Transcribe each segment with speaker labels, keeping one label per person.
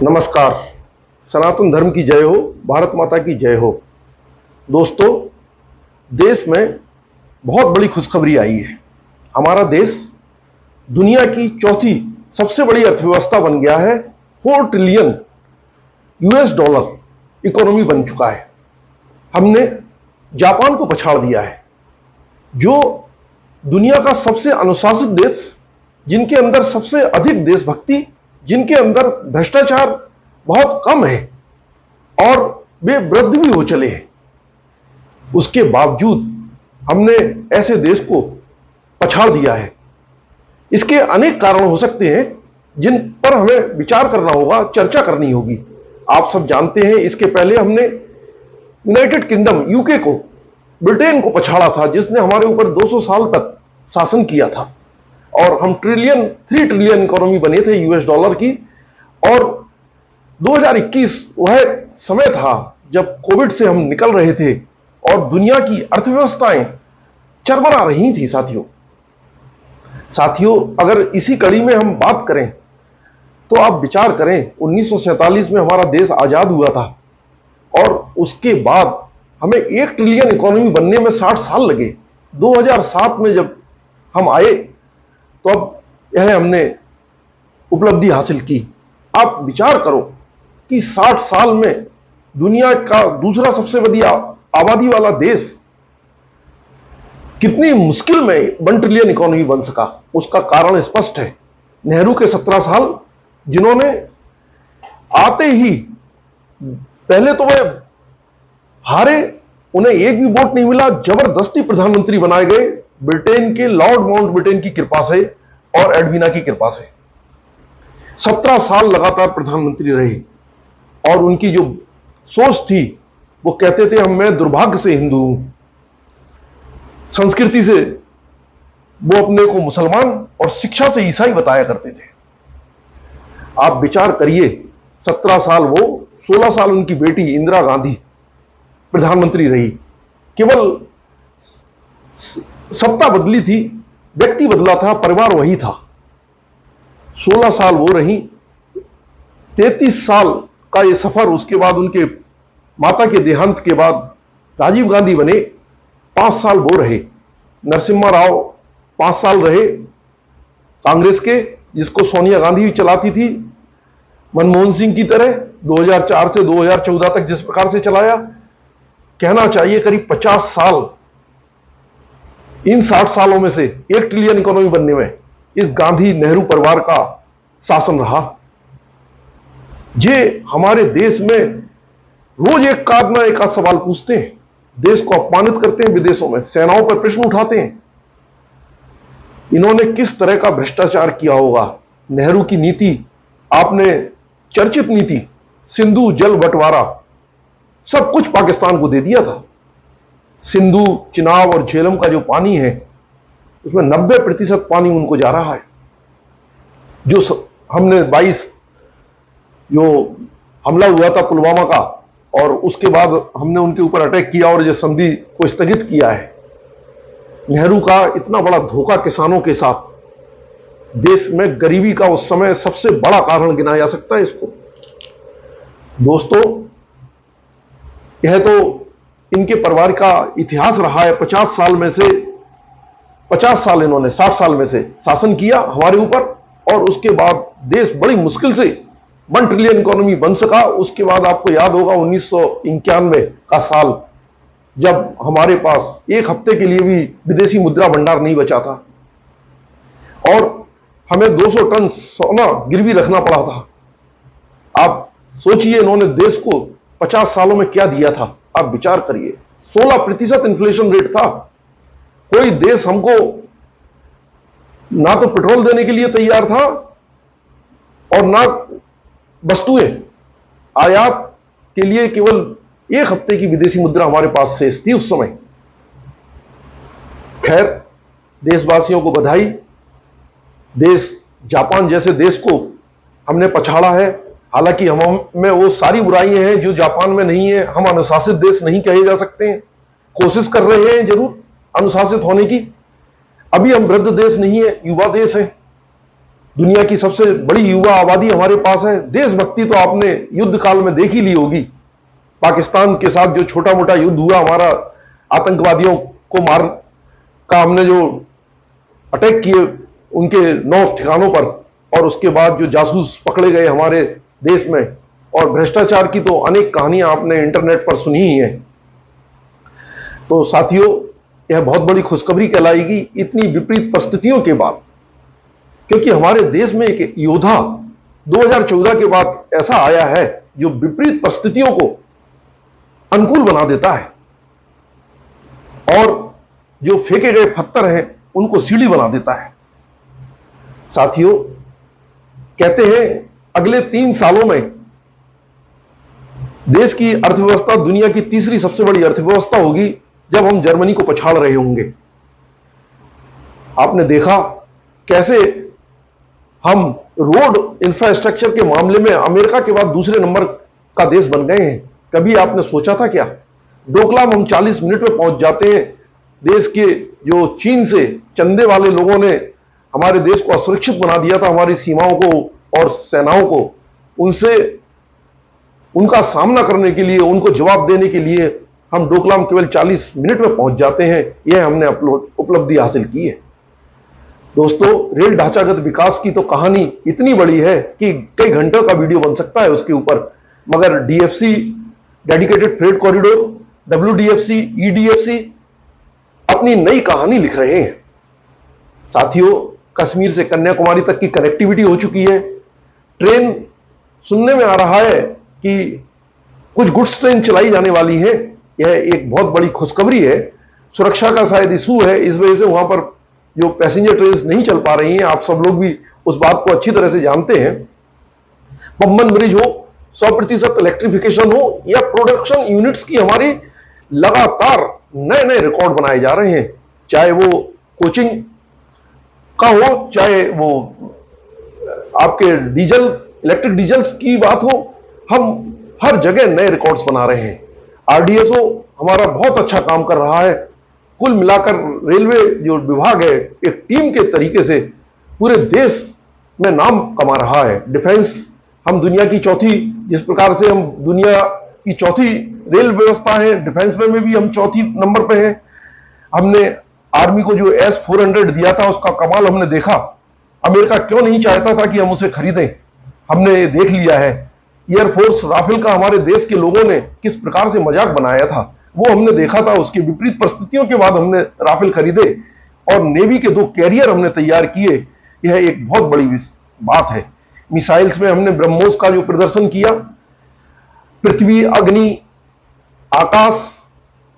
Speaker 1: नमस्कार। सनातन धर्म की जय हो, भारत माता की जय हो। दोस्तों, देश में बहुत बड़ी खुशखबरी आई है। हमारा देश दुनिया की चौथी सबसे बड़ी अर्थव्यवस्था बन गया है। 4 ट्रिलियन यूएस डॉलर इकोनॉमी बन चुका है। हमने जापान को पछाड़ दिया है, जो दुनिया का सबसे अनुशासित देश, जिनके अंदर सबसे अधिक देशभक्ति, जिनके अंदर भ्रष्टाचार बहुत कम है और वे वृद्ध भी हो चले हैं। उसके बावजूद हमने ऐसे देश को पछाड़ दिया है। इसके अनेक कारण हो सकते हैं, जिन पर हमें विचार करना होगा, चर्चा करनी होगी। आप सब जानते हैं, इसके पहले हमने यूनाइटेड किंगडम यूके को, ब्रिटेन को पछाड़ा था, जिसने हमारे ऊपर 200 साल तक शासन किया था और हम 3 ट्रिलियन इकोनॉमी बने थे यूएस डॉलर की। और 2021 वह समय था जब कोविड से हम निकल रहे थे और दुनिया की अर्थव्यवस्थाएं चरमरा रही थी। साथियों, अगर इसी कड़ी में हम बात करें तो आप विचार करें, 1947 में हमारा देश आजाद हुआ था और उसके बाद हमें 1 ट्रिलियन इकोनॉमी बनने में 60 साल लगे। 2007 में जब हम आए तो अब यह हमने उपलब्धि हासिल की। आप विचार करो कि 60 साल में दुनिया का दूसरा सबसे बड़ी आबादी वाला देश कितनी मुश्किल में 1 ट्रिलियन इकोनॉमी बन सका। उसका कारण स्पष्ट है। नेहरू के 17 साल, जिन्होंने आते ही पहले तो वह हारे, उन्हें एक भी वोट नहीं मिला, जबरदस्ती प्रधानमंत्री बनाए गए ब्रिटेन के लॉर्ड माउंटबेटन की कृपा से और एडविना की कृपा से। 17 साल लगातार प्रधानमंत्री रहे और उनकी जो सोच थी, वो कहते थे मैं दुर्भाग्य से हिंदू हूं। संस्कृति से वो अपने को मुसलमान और शिक्षा से ईसाई बताया करते थे। आप विचार करिए, 17 साल वो, 16 साल उनकी बेटी इंदिरा गांधी प्रधानमंत्री रही। केवल सत्ता बदली थी, व्यक्ति बदला था, परिवार वही था। 16 साल वो रही। 33 साल का ये सफर, उसके बाद उनके माता के देहांत के बाद राजीव गांधी बने, 5 साल वो रहे। नरसिम्हा राव 5 साल रहे कांग्रेस के, जिसको सोनिया गांधी भी चलाती थी, मनमोहन सिंह की तरह 2004 से 2014 तक जिस प्रकार से चलाया। कहना चाहिए करीब 50 साल, इन 60 सालों में से 1 ट्रिलियन इकोनॉमी बनने में इस गांधी नेहरू परिवार का शासन रहा। ये हमारे देश में रोज एक आध सवाल पूछते हैं, देश को अपमानित करते हैं, विदेशों में सेनाओं पर प्रश्न उठाते हैं। इन्होंने किस तरह का भ्रष्टाचार किया होगा। नेहरू की नीति, आपने चर्चित नीति, सिंधु जल बंटवारा, सब कुछ पाकिस्तान को दे दिया था। सिंधु, चिनाब और झेलम का जो पानी है, उसमें 90% पानी उनको जा रहा है। जो हमने 22 जो हमला हुआ था पुलवामा का, और उसके बाद हमने उनके ऊपर अटैक किया और जो संधि को स्थगित किया है, नेहरू का इतना बड़ा धोखा किसानों के साथ, देश में गरीबी का उस समय सबसे बड़ा कारण गिना जा सकता है इसको। दोस्तों, यह तो इनके परिवार का इतिहास रहा है। 50 साल में से 50 साल इन्होंने 60 साल में से शासन किया हमारे ऊपर, और उसके बाद देश बड़ी मुश्किल से 1 ट्रिलियन इकोनॉमी बन सका। उसके बाद आपको याद होगा 1991 का साल, जब हमारे पास एक हफ्ते के लिए भी विदेशी मुद्रा भंडार नहीं बचा था और हमें 200 टन सोना गिरवी रखना पड़ा था। आप सोचिए, इन्होंने देश को 50 सालों में क्या दिया था। आप विचार करिए, 16% इन्फ्लेशन रेट था। कोई देश हमको ना तो पेट्रोल देने के लिए तैयार था और ना वस्तुएं, आयात के लिए केवल 1 हफ्ते की विदेशी मुद्रा हमारे पास शेष थी उस समय। खैर, देशवासियों को बधाई। देश, जापान जैसे देश को हमने पछाड़ा है। हालांकि हम में वो सारी बुराइयां हैं जो जापान में नहीं है। हम अनुशासित देश नहीं कहे जा सकते हैं, कोशिश कर रहे हैं जरूर अनुशासित होने की। अभी हम वृद्ध देश नहीं है, युवा देश है। दुनिया की सबसे बड़ी युवा आबादी हमारे पास है। देशभक्ति तो आपने युद्ध काल में देख ही ली होगी। पाकिस्तान के साथ जो छोटा मोटा युद्ध हुआ, हमारा आतंकवादियों को मार का हमने जो अटैक किए उनके 9 ठिकानों पर, और उसके बाद जो जासूस पकड़े गए हमारे देश में, और भ्रष्टाचार की तो अनेक कहानियां आपने इंटरनेट पर सुनी ही हैं। तो साथियों, यह बहुत बड़ी खुशखबरी कहलाएगी इतनी विपरीत परिस्थितियों के बाद, क्योंकि हमारे देश में एक योद्धा 2014 के बाद ऐसा आया है जो विपरीत परिस्थितियों को अनुकूल बना देता है और जो फेंके गए पत्थर हैं उनको सीढ़ी बना देता है। साथियों, कहते हैं अगले 3 सालों में देश की अर्थव्यवस्था दुनिया की तीसरी सबसे बड़ी अर्थव्यवस्था होगी, जब हम जर्मनी को पछाड़ रहे होंगे। आपने देखा कैसे हम रोड इंफ्रास्ट्रक्चर के मामले में अमेरिका के बाद दूसरे नंबर का देश बन गए हैं। कभी आपने सोचा था क्या? डोकलाम हम 40 मिनट में पहुंच जाते हैं। देश के जो चीन से चंदे वाले लोगों ने हमारे देश को असुरक्षित बना दिया था, हमारी सीमाओं को और सेनाओं को, उनसे उनका सामना करने के लिए, उनको जवाब देने के लिए हम डोकलाम केवल 40 मिनट में पहुंच जाते हैं। यह हमने उपलब्धि हासिल की है। दोस्तों, रेल ढांचागत विकास की तो कहानी इतनी बड़ी है कि कई घंटों का वीडियो बन सकता है उसके ऊपर, मगर DFC, dedicated freight corridor, WDFC, EDFC अपनी नई कहानी लिख रहे हैं। साथियों, कश्मीर से कन्याकुमारी तक की कनेक्टिविटी हो चुकी है। ट्रेन, सुनने में आ रहा है कि कुछ गुड्स ट्रेन चलाई जाने वाली है। यह एक बहुत बड़ी खुशखबरी है। सुरक्षा का शायद इशू है, इस वजह से वहां पर जो पैसेंजर ट्रेन नहीं चल पा रही हैं। आप सब लोग भी उस बात को अच्छी तरह से जानते हैं। पम्बन ब्रिज हो, 100% इलेक्ट्रिफिकेशन हो, या प्रोडक्शन यूनिट्स की हमारी लगातार नए नए रिकॉर्ड बनाए जा रहे हैं। चाहे वो कोचिंग का हो, चाहे वो आपके डीजल, इलेक्ट्रिक डीजल्स की बात हो, हम हर जगह नए रिकॉर्ड्स बना रहे हैं। आरडीएसओ हमारा बहुत अच्छा काम कर रहा है। कुल मिलाकर रेलवे जो विभाग है, एक टीम के तरीके से पूरे देश में नाम कमा रहा है। डिफेंस, हम दुनिया की चौथी, जिस प्रकार से हम दुनिया की चौथी रेल व्यवस्था है, डिफेंस में भी हम चौथी नंबर पे हैं। हमने आर्मी को जो S-400 दिया था, उसका कमाल हमने देखा। अमेरिका क्यों नहीं चाहता था कि हम उसे खरीदें, हमने देख लिया है। एयरफोर्स राफेल का हमारे देश के लोगों ने किस प्रकार से मजाक बनाया था, वो हमने देखा था। उसकी विपरीत परिस्थितियों के बाद हमने राफेल खरीदे और नेवी के 2 कैरियर हमने तैयार किए। यह एक बहुत बड़ी बात है। मिसाइल्स में हमने ब्रह्मोस का जो प्रदर्शन किया, पृथ्वी, अग्नि, आकाश,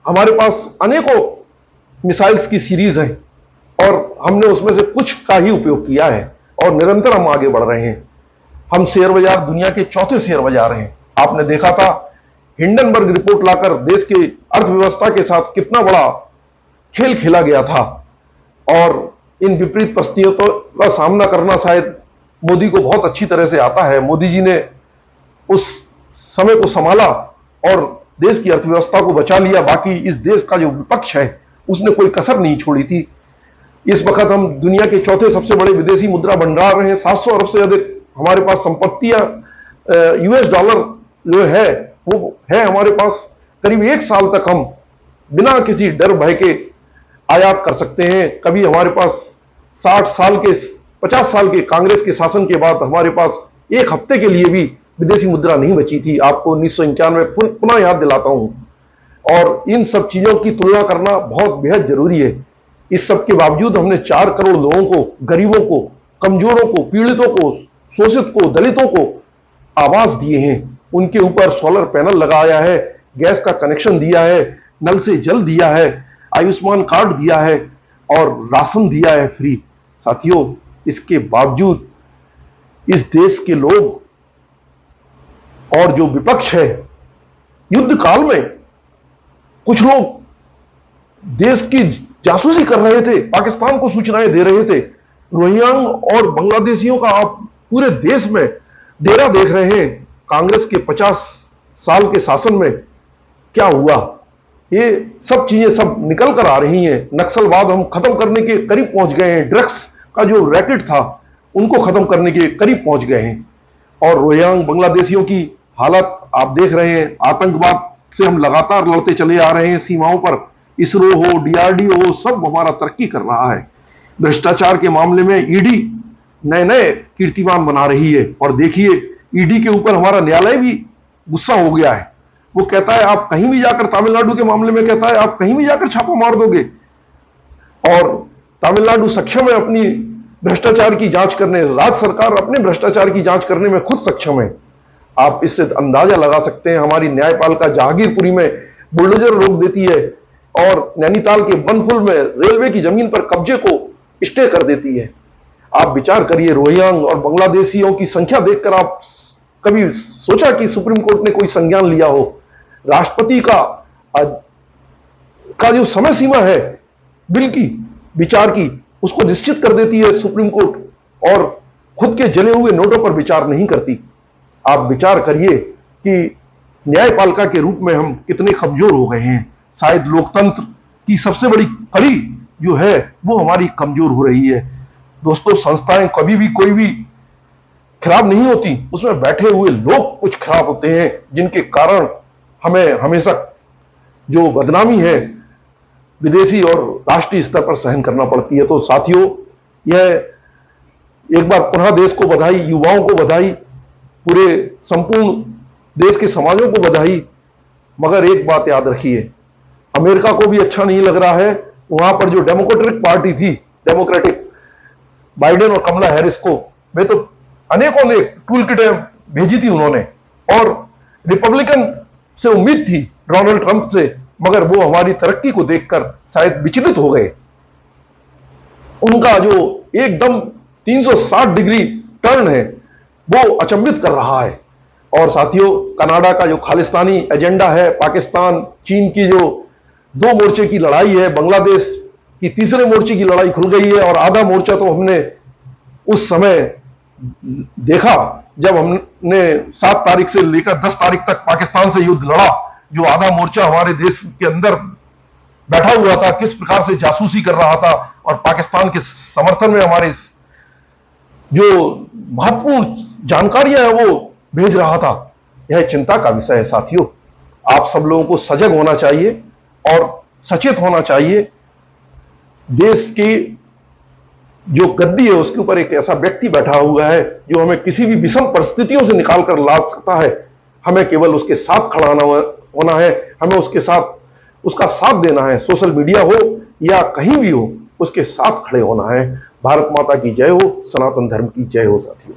Speaker 1: हमारे पास अनेकों मिसाइल्स की सीरीज है और हमने उसमें से कुछ का ही उपयोग किया है और निरंतर हम आगे बढ़ रहे हैं। हम शेयर बाजार, दुनिया के चौथे शेयर बाजार हैं। आपने देखा था हिंडनबर्ग रिपोर्ट लाकर देश के अर्थव्यवस्था के साथ कितना बड़ा खेल खेला गया था, और इन विपरीत परिस्थितियों का सामना करना शायद मोदी को बहुत अच्छी तरह से आता है। मोदी जी ने उस समय को संभाला और देश की अर्थव्यवस्था को बचा लिया। बाकी इस देश का जो विपक्ष है उसने कोई कसर नहीं छोड़ी थी। इस वक्त हम दुनिया के चौथे सबसे बड़े विदेशी मुद्रा भंडार रहे हैं। 700 अरब से अधिक हमारे पास संपत्तियां, यूएस डॉलर जो है वो है हमारे पास। करीब 1 साल तक हम बिना किसी डर भय के आयात कर सकते हैं। कभी हमारे पास 50 साल के कांग्रेस के शासन के बाद हमारे पास 1 हफ्ते के लिए भी विदेशी मुद्रा नहीं बची थी। आपको 1991 पुनः याद दिलाता हूं। और इन सब चीजों की तुलना करना बहुत बेहद जरूरी है। इस सब के बावजूद हमने 4 करोड़ लोगों को, गरीबों को, कमजोरों को, पीड़ितों को, शोषित को, दलितों को आवास दिए हैं। उनके ऊपर सोलर पैनल लगाया है, गैस का कनेक्शन दिया है, नल से जल दिया है, आयुष्मान कार्ड दिया है और राशन दिया है फ्री। साथियों, इसके बावजूद इस देश के लोग और जो विपक्ष है, युद्ध काल में कुछ लोग देश की जासूसी कर रहे थे, पाकिस्तान को सूचनाएं दे रहे थे। रोहिंग्या और बांग्लादेशियों का आप पूरे देश में डेरा देख रहे हैं। कांग्रेस के 50 साल के शासन में क्या हुआ, ये सब चीजें सब निकल कर आ रही हैं। नक्सलवाद हम खत्म करने के करीब पहुंच गए हैं। ड्रग्स का जो रैकेट था उनको खत्म करने के करीब पहुंच गए हैं। और रोहिंग्या बांग्लादेशियों की हालत आप देख रहे हैं। आतंकवाद से हम लगातार लड़ते चले आ रहे हैं सीमाओं पर। इसरो हो, डीआरडीओ हो, सब हमारा तरक्की कर रहा है। भ्रष्टाचार के मामले में ईडी नए नए कीर्तिमान बना रही है। और देखिए, ईडी के ऊपर हमारा न्यायालय भी गुस्सा हो गया है। वो कहता है आप कहीं भी जाकर, तमिलनाडु के मामले में कहता है आप कहीं भी जाकर छापा मार दोगे। और तमिलनाडु सक्षम है अपनी भ्रष्टाचार की जांच करने, राज्य सरकार अपने भ्रष्टाचार की जांच करने में खुद सक्षम है। आप इससे अंदाजा लगा सकते हैं हमारी न्यायपालिका जहांगीरपुरी में बुलडोजर रोक देती है और नैनीताल के बनफुल में रेलवे की जमीन पर कब्जे को स्टे कर देती है। आप विचार करिए, रोहिंग्या और बांग्लादेशियों की संख्या देखकर आप कभी सोचा कि सुप्रीम कोर्ट ने कोई संज्ञान लिया हो? राष्ट्रपति का जो समय सीमा है बिल की विचार की, उसको निश्चित कर देती है सुप्रीम कोर्ट, और खुद के जले हुए नोटों पर विचार नहीं करती। आप विचार करिए कि न्यायपालिका के रूप में हम कितने कमजोर हो गए हैं। शायद लोकतंत्र की सबसे बड़ी कड़ी जो है वो हमारी कमजोर हो रही है। दोस्तों, संस्थाएं कभी भी कोई भी खराब नहीं होती, उसमें बैठे हुए लोग कुछ खराब होते हैं, जिनके कारण हमें हमेशा जो बदनामी है विदेशी और राष्ट्रीय स्तर पर सहन करना पड़ती है। तो साथियों, यह एक बार पुनः देश को बधाई, युवाओं को बधाई, पूरे संपूर्ण देश के समाजों को बधाई। मगर एक बात याद रखिए, अमेरिका को भी अच्छा नहीं लग रहा है। वहां पर जो डेमोक्रेटिक पार्टी थी, डेमोक्रेटिक, बाइडेन और कमला हैरिस को वे तो अनेकों ने टूल किट भेजी थी उन्होंने, और रिपब्लिकन से उम्मीद थी डोनाल्ड ट्रंप से, मगर वो हमारी तरक्की को देखकर शायद विचलित हो गए। उनका जो एकदम 360 डिग्री टर्न है वो अचंभित कर रहा है। और साथियों, कनाडा का जो खालिस्तानी एजेंडा है, पाकिस्तान चीन की जो 2 मोर्चे की लड़ाई है, बांग्लादेश की तीसरे मोर्चे की लड़ाई खुल गई है। और आधा मोर्चा तो हमने उस समय देखा जब हमने 7 तारीख से लेकर 10 तारीख तक पाकिस्तान से युद्ध लड़ा। जो आधा मोर्चा हमारे देश के अंदर बैठा हुआ था, किस प्रकार से जासूसी कर रहा था और पाकिस्तान के समर्थन में हमारे जो महत्वपूर्ण जानकारियां है वो भेज रहा था। यह चिंता का विषय है साथियों। आप सब लोगों को सजग होना चाहिए और सचेत होना चाहिए। देश की जो गद्दी है उसके ऊपर एक ऐसा व्यक्ति बैठा हुआ है जो हमें किसी भी विषम परिस्थितियों से निकाल कर ला सकता है। हमें केवल उसके साथ खड़ा होना है, हमें उसके साथ उसका साथ देना है। सोशल मीडिया हो या कहीं भी हो, उसके साथ खड़े होना है। भारत माता की जय हो, सनातन धर्म की जय हो साथियों।